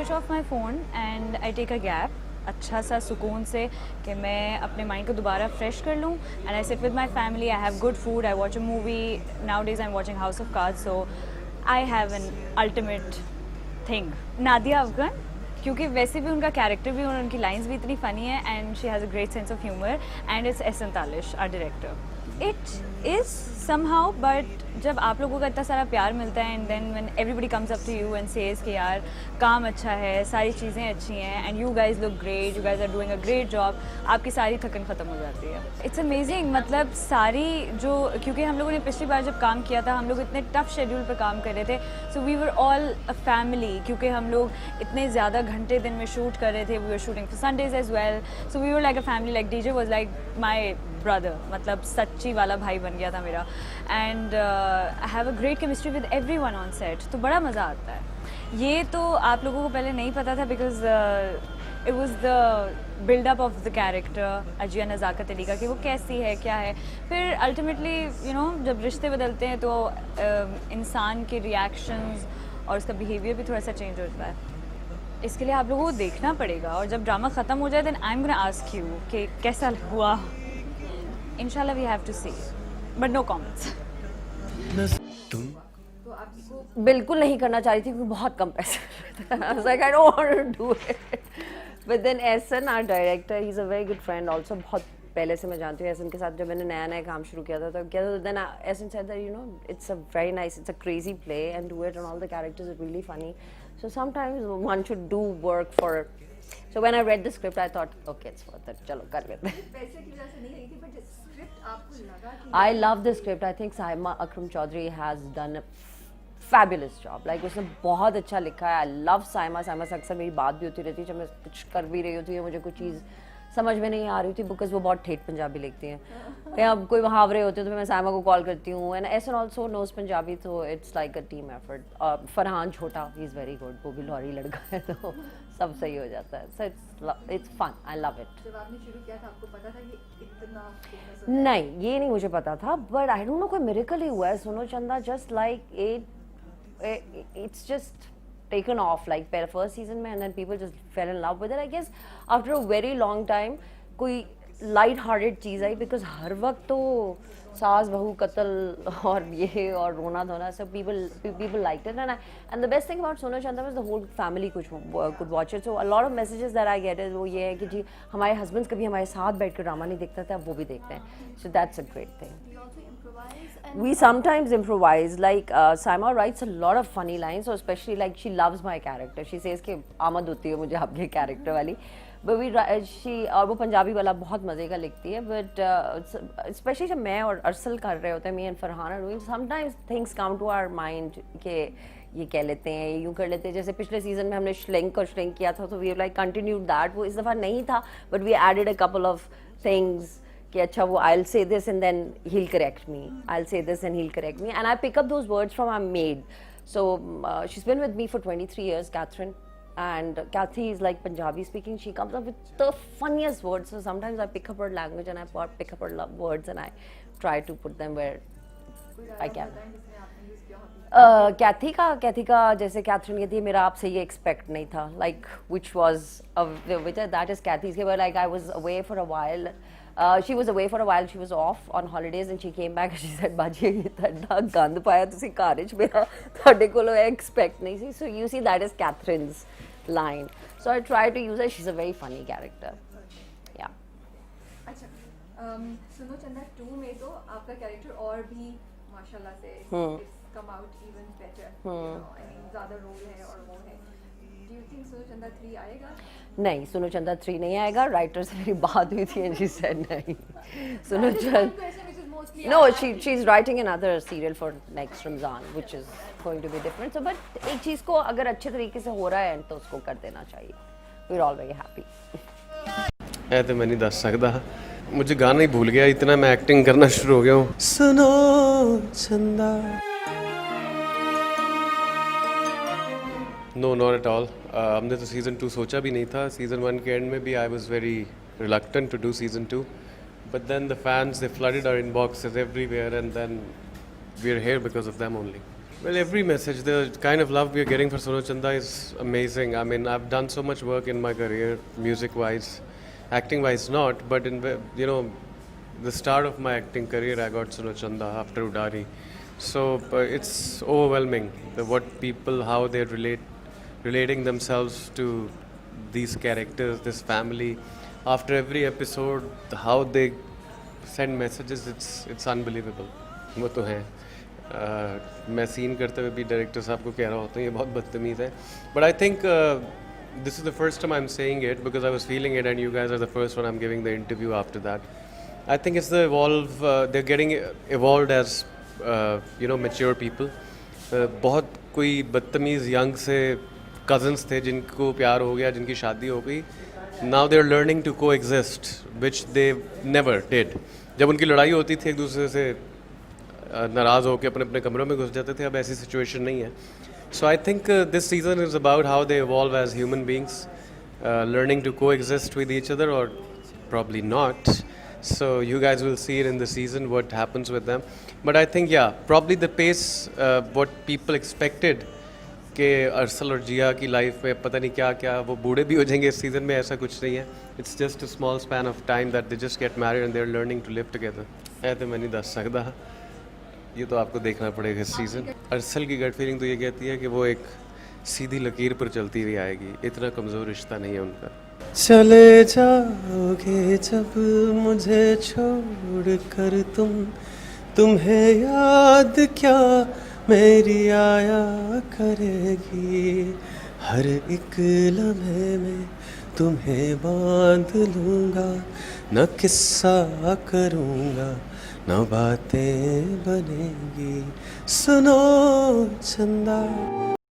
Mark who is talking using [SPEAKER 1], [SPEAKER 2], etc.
[SPEAKER 1] switch off my phone and I take a gap, अच्छा सा सुकून से कि मैं अपने माइंड को दोबारा फ्रेश कर लूँ. And I sit with my family, I have good food, I watch a movie. Nowadays I'm watching House of Cards, so I have an ultimate thing. Nadia Afghan, क्योंकि वैसे भी उनका कैरेक्टर भी और उनकी लाइंस भी इतनी फ़नी है and she has a great sense of humour and it's Ehsan Talish our director. It is somehow, but जब आप लोगों का इतना सारा प्यार मिलता है and then when everybody comes up to you and says कि यार काम अच्छा है, सारी चीज़ें अच्छी हैं and you guys look great, you guys are doing a great job, आपकी सारी थकन ख़त्म हो जाती है. It's amazing. मतलब सारी जो, क्योंकि हम लोगों ने पिछली बार जब काम किया था हम लोग इतने टफ शेड्यूल पर काम कर रहे थे, so we were all a family, क्योंकि हम लोग इतने ज़्यादा घंटे दिन में शूट कर रहे थे. We were shooting for Sundays as well, so we were like a family. Like DJ was like my brother, मतलब सच्ची वाला भाई बन गया था मेरा. And I have a great chemistry with everyone on set, तो बड़ा मज़ा आता है. ये तो आप लोगों को पहले नहीं पता था because it was the buildup of the character Ajiya Nazakat Ali का, कि वो कैसी है क्या है. फिर अल्टीमेटली यू नो जब रिश्ते बदलते हैं तो इंसान के रिएक्शंस और उसका बिहेवियर भी थोड़ा सा चेंज होता है. इसके लिए आप लोगों को देखना पड़ेगा, और जब ड्रामा ख़त्म हो जाए then I am gonna ask you कि कैसा हुआ. इंशाल्लाह we have to see, but no comments.
[SPEAKER 2] बिल्कुल नहीं करना चाह रही थी क्योंकि बहुत कम पैसे. I was like, I don't want to do it. But then Ehsan, our director, he's a very good friend also. बहुत पहले से मैं जानती हूँ एहसन के साथ. जब मैंने नया नया काम शुरू किया था तब किया था. Then Ehsan said that, you know, it's a very nice, it's a crazy play and do it, and all the characters are really funny. So sometimes one should do work for. So when I read the script, I thought, okay, it's worth it. चलो कर लेते हैं.
[SPEAKER 3] पैसे की वजह से नहीं रही थी, but script आपको लगा कि
[SPEAKER 2] I love the script. I think Saima Akram Chaudhary has done a fabulous job. Like उसने बहुत अच्छा लिखा है. I love Saima. Saima से अक्सर मेरी बात भी होती रहती है जब मैं कुछ कर भी रही होती है, मुझे कुछ चीज़ समझ में नहीं आ रही थी, बिकॉज वो बहुत ठेठ पंजाबी लिखती हैं. या कोई मुहावरे होते हैं तो मैं साइमा को कॉल करती हूँ. And Ahsan also knows Punjabi, तो it's like a team effort. Farhan छोटा, ही इज़ वेरी गुड, वो भी लॉरी लड़का है, तो सब सही हो जाता है. So it's fun, I love it.
[SPEAKER 3] जब आपने शुरू किया था आपको पता था कि इतना famous हो
[SPEAKER 2] नहीं, ये नहीं मुझे पता था, बट आई डोंट नो, कोई मिरेकल ही हुआ है. सुनो चंदा just like it's just taken off like first season में, and then people just fell in love with it. I guess after a very long time कोई light hearted cheese I, because हर वक्त तो सास बहू कत्ल और ये और रोना धोना, so people liked it. And the best thing about Sonu Chanda was the whole family could watch it. So a lot of messages that I get is वो ये है कि जी हमारे husbands कभी हमारे साथ बैठ कर ड्रामा नहीं देखता था, वो भी देखते हैं. So that's a great thing.
[SPEAKER 3] You also improvise and
[SPEAKER 2] We sometimes improvise. Like Saima writes a lot of funny lines, so especially like she loves my character. She says कि आमद होती है मुझे आपके character वाली. But और वो पंजाबी वाला बहुत मज़े का लिखती है. But especially जब मैं और अरसल कर रहे होते हैं, me and Farhan are doing, sometimes things come to our mind कि ये कह लेते हैं, ये यूँ कर लेते हैं. जैसे पिछले सीजन में हमने श्लिंक और श्रिंक किया था, तो we like continued that. वो इस दफ़ा नहीं था, but we added a couple of things कि अच्छा वो I'll say this and then he'll correct me. I'll say this and he'll correct me. And I pick up those words from our maid. So she's been with me for 23 years, Catherine. And Kathy is like Punjabi speaking. She comes up with the funniest words. So sometimes I pick up her language and I pick up her words and I try to put them where I can. कैथी का जैसे Catherine कहती है मेरा आपसे ये expect नहीं था, like which was that is Kathy's. But like I was away for a while. She was away for a while. She was off on holidays and she came back and she said बाजी ये तड़ा गंद पाया तुसी घर च मेरा ਤੁਹਾਡੇ ਕੋਲੋਂ expect नहीं सी. So you see that is Catherine's line. So I try to use her. She's a very funny character. Yeah.
[SPEAKER 3] अच्छा सुनो चंदा 2 में तो आपका कैरेक्टर और भी माशाल्लाह से it's come out even better. You know, I mean ज़्यादा रोल है और वो है. Do you think सुनो चंदा 3 आएगा?
[SPEAKER 2] नहीं, सुनो चंदा 3 नहीं आएगा. राइटर से मेरी बात हुई थी and she said नहीं. सुनो चंदा No, she's writing another serial for next Ramzan, which is going to be different. So, but एक चीज़ को अगर अच्छे तरीके से हो रहा है तो उसको कर देना चाहिए. We're all very happy.
[SPEAKER 4] है तो मैं नहीं दस सकता, मुझे गाना ही भूल गया, इतना मैं एक्टिंग करना शुरू हो गया हूँ. सुनो चंदा. No, not at all. हमने तो सीज़न 2 सोचा भी नहीं था. सीज़न 1 के एंड में भी I was very reluctant to do season 2. But then the fans, they flooded our inboxes everywhere and then we're here because of them only. Well, every message, the kind of love we are getting for Suno Chanda is amazing. I mean, I've done so much work in my career, music-wise, acting-wise not, but in the start of my acting career, I got Suno Chanda after Udari. So it's overwhelming what people, how they're relating themselves to these characters, this family. After every episode, how they send messages, it's unbelievable. वो तो है. मैं scene करते हुए भी director साहब को कह रहा होता हूँ ये बहुत बदतमीज़ है, but I think this is the first time I am saying it because I was feeling it and you guys are the first one I am giving the interview after that. I think it's the they are getting evolved as you know mature people. बहुत कोई बदतमीज़ young से cousins थे जिनको प्यार हो गया, जिनकी शादी हो गई. Now they are learning to coexist which they never did. जब उनकी लड़ाई होती थी एक दूसरे से नाराज़ होकर अपने अपने कमरों में घुस जाते थे, अब ऐसी सिचुएशन नहीं है. So I think this season is about how they evolve as human beings, learning to coexist with each other और probably not. So you guys will see it in the season what happens with them. But I think yeah, probably the pace what people expected कि अरसल और जिया की life में पता नहीं क्या क्या वो बूढ़े भी हो जाएंगे इस सीज़न में, ऐसा कुछ नहीं है. It's just a small span of time that they just get married and they are learning to live together. है तो मैं नहीं दस सकता, ये तो आपको देखना पड़ेगा इस सीज़न. अरसल की गट फीलिंग तो ये कहती है कि वो एक सीधी लकीर पर चलती हुई आएगी, इतना कमज़ोर रिश्ता नहीं है उनका. चले जाओगे जब मुझे छोड़ कर तुम्हें याद क्या मेरी आया करेगी. हर एक लम्हे में तुम्हें बांध लूँगा, न किस्सा करूँगा न बातें बनेगी. सुनो चंदा.